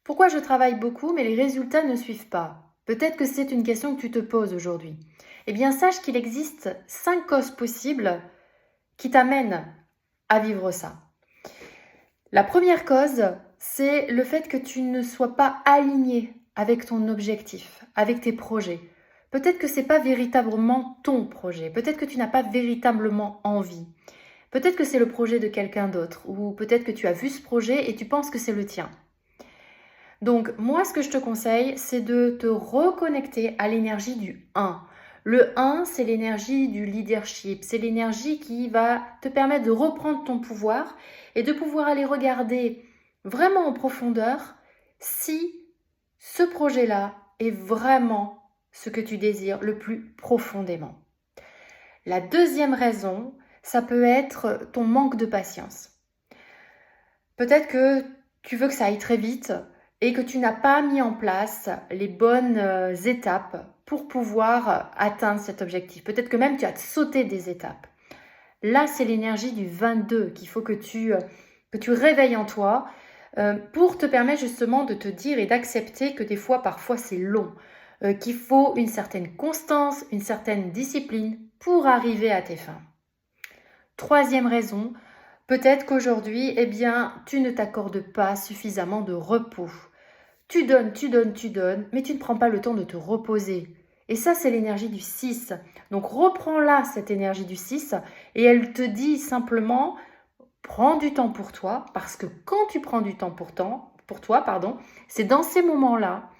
Pourquoi je travaille beaucoup mais les résultats ne suivent pas? Peut-être que c'est une question que tu te poses aujourd'hui. Eh bien, sache qu'il existe 5 causes possibles qui t'amènent à vivre ça. La première cause, c'est le fait que tu ne sois pas aligné avec ton objectif, avec tes projets. Peut-être que ce n'est pas véritablement ton projet, peut-être que tu n'as pas véritablement envie. Peut-être que c'est le projet de quelqu'un d'autre, ou peut-être que tu as vu ce projet et tu penses que c'est le tien. Donc, moi, ce que je te conseille, c'est de te reconnecter à l'énergie du 1. Le 1, c'est l'énergie du leadership, c'est l'énergie qui va te permettre de reprendre ton pouvoir et de pouvoir aller regarder vraiment en profondeur si ce projet-là est vraiment ce que tu désires le plus profondément. La deuxième raison, ça peut être ton manque de patience. Peut-être que tu veux que ça aille très vite et que tu n'as pas mis en place les bonnes étapes pour pouvoir atteindre cet objectif. Peut-être que même tu as sauté des étapes. Là, c'est l'énergie du 22 qu'il faut que tu réveilles en toi pour te permettre justement de te dire et d'accepter que des fois, parfois, c'est long, qu'il faut une certaine constance, une certaine discipline pour arriver à tes fins. Troisième raison, peut-être qu'aujourd'hui, eh bien, tu ne t'accordes pas suffisamment de repos. Tu donnes, mais tu ne prends pas le temps de te reposer. Et ça, c'est l'énergie du 6. Donc, reprends-la, cette énergie du 6, et elle te dit simplement, prends du temps pour toi, parce que quand tu prends du temps pour toi, c'est dans ces moments-là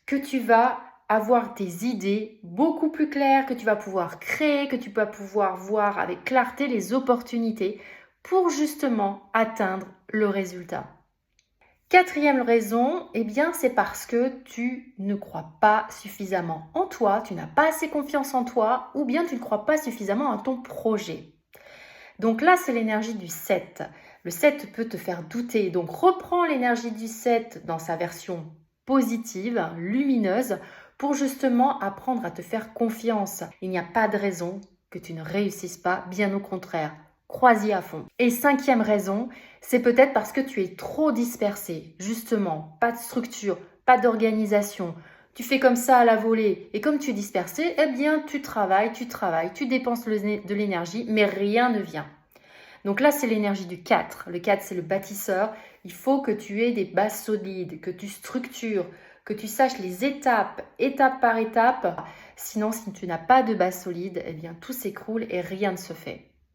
que tu vas avoir des idées beaucoup plus claires, que tu vas pouvoir créer, que tu vas pouvoir voir avec clarté les opportunités pour justement atteindre le résultat. Quatrième raison, eh bien, c'est parce que tu ne crois pas suffisamment en toi, tu n'as pas assez confiance en toi, ou bien tu ne crois pas suffisamment à ton projet. Donc là, c'est l'énergie du 7. Le 7 peut te faire douter. Donc reprends l'énergie du 7 dans sa version positive, lumineuse, pour justement apprendre à te faire confiance. Il n'y a pas de raison que tu ne réussisses pas, bien au contraire. Crois-y à fond. Et cinquième raison, c'est peut-être parce que tu es trop dispersé. Justement, pas de structure, pas d'organisation. Tu fais comme ça à la volée. Et comme tu es dispersé, eh bien, tu travailles, tu dépenses de l'énergie, mais rien ne vient. Donc là, c'est l'énergie du 4. Le 4, c'est le bâtisseur. Il faut que tu aies des bases solides, que tu structures, que tu saches les étapes, étape par étape. Sinon, si tu n'as pas de base solide, eh bien, tout s'écroule et rien ne se fait.